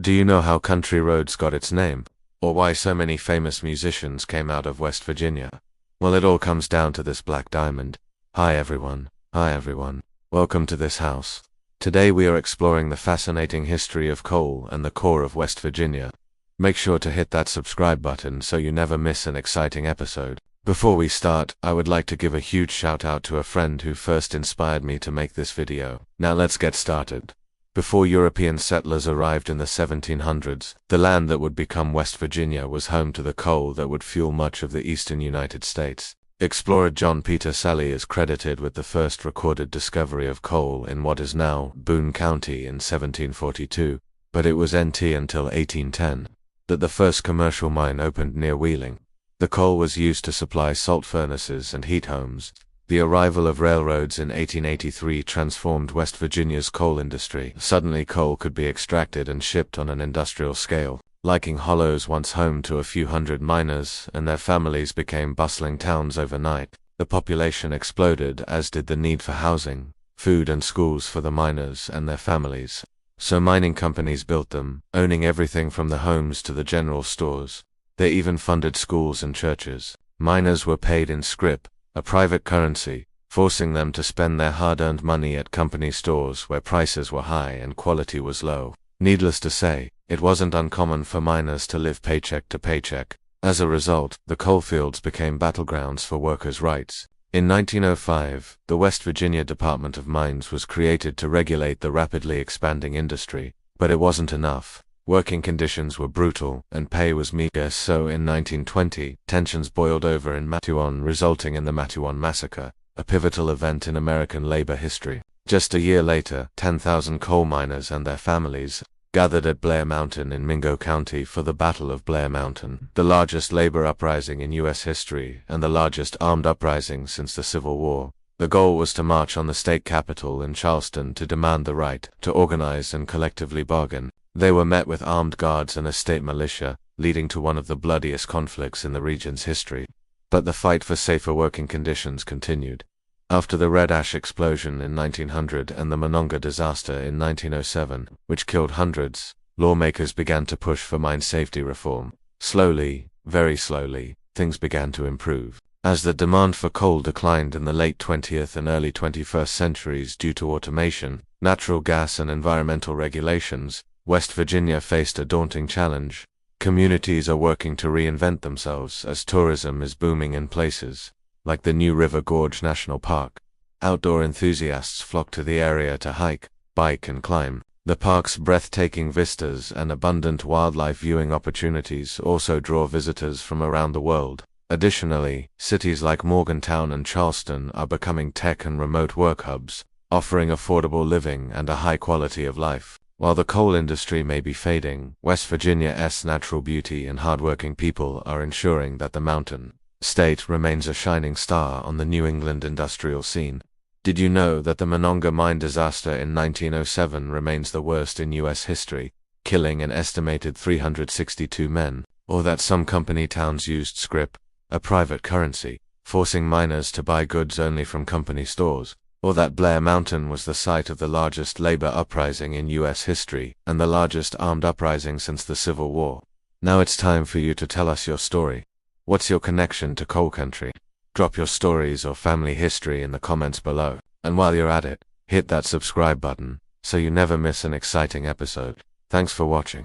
Do you know how country roads got its name? Or why so many famous musicians came out of West Virginia? Well, it all comes down to this black diamond. Hi everyone. Welcome to this house. Today we are exploring the fascinating history of coal and the core of West Virginia. Make sure to hit that subscribe button so you never miss an exciting episode. Before we start, I would like to give a huge shout out to a friend who first inspired me to make this video. Now let's get started. Before European settlers arrived in the 1700s, the land that would become West Virginia was home to the coal that would fuel much of the eastern United States. Explorer John Peter Sally is credited with the first recorded discovery of coal in what is now Boone County in 1742, but it was NT until 1810 that the first commercial mine opened near Wheeling. The coal was used to supply salt furnaces and heat homes. The arrival of railroads in 1883 transformed West Virginia's coal industry. Suddenly coal could be extracted and shipped on an industrial scale. Licking Hollows, once home to a few hundred miners and their families, became bustling towns overnight. The population exploded, as did the need for housing, food and schools for the miners and their families. So mining companies built them, owning everything from the homes to the general stores. They even funded schools and churches. Miners were paid in scrip, a private currency, forcing them to spend their hard-earned money at company stores where prices were high and quality was low. Needless to say, it wasn't uncommon for miners to live paycheck to paycheck. As a result, the coalfields became battlegrounds for workers' rights. In 1905, the West Virginia Department of Mines was created to regulate the rapidly expanding industry, but it wasn't enough. Working conditions were brutal, and pay was meager, so in 1920, tensions boiled over in Matteawan, resulting in the Matteawan Massacre, a pivotal event in American labor history. Just a year later, 10,000 coal miners and their families gathered at Blair Mountain in Mingo County for the Battle of Blair Mountain, the largest labor uprising in U.S. history and the largest armed uprising since the Civil War. The goal was to march on the state capitol in Charleston to demand the right to organize and collectively bargain. They were met with armed guards and a state militia, leading to one of the bloodiest conflicts in the region's history. But the fight for safer working conditions continued. After the Red Ash explosion in 1900 and the Monongah disaster in 1907, which killed hundreds, lawmakers began to push for mine safety reform. Slowly, very slowly, things began to improve. As the demand for coal declined in the late 20th and early 21st centuries due to automation, natural gas and environmental regulations, West Virginia faced a daunting challenge. Communities are working to reinvent themselves as tourism is booming in places like the New River Gorge National Park. Outdoor enthusiasts flock to the area to hike, bike and climb. The park's breathtaking vistas and abundant wildlife viewing opportunities also draw visitors from around the world. Additionally, cities like Morgantown and Charleston are becoming tech and remote work hubs, offering affordable living and a high quality of life. While the coal industry may be fading, West Virginia's natural beauty and hardworking people are ensuring that the mountain state remains a shining star on the New England industrial scene. Did you know that the Monongah mine disaster in 1907 remains the worst in U.S. history, killing an estimated 362 men, or that some company towns used scrip, a private currency, forcing miners to buy goods only from company stores? Or that Blair Mountain was the site of the largest labor uprising in U.S. history and the largest armed uprising since the Civil War? Now it's time for you to tell us your story. What's your connection to coal country? Drop your stories or family history in the comments below. And while you're at it, hit that subscribe button so you never miss an exciting episode. Thanks for watching.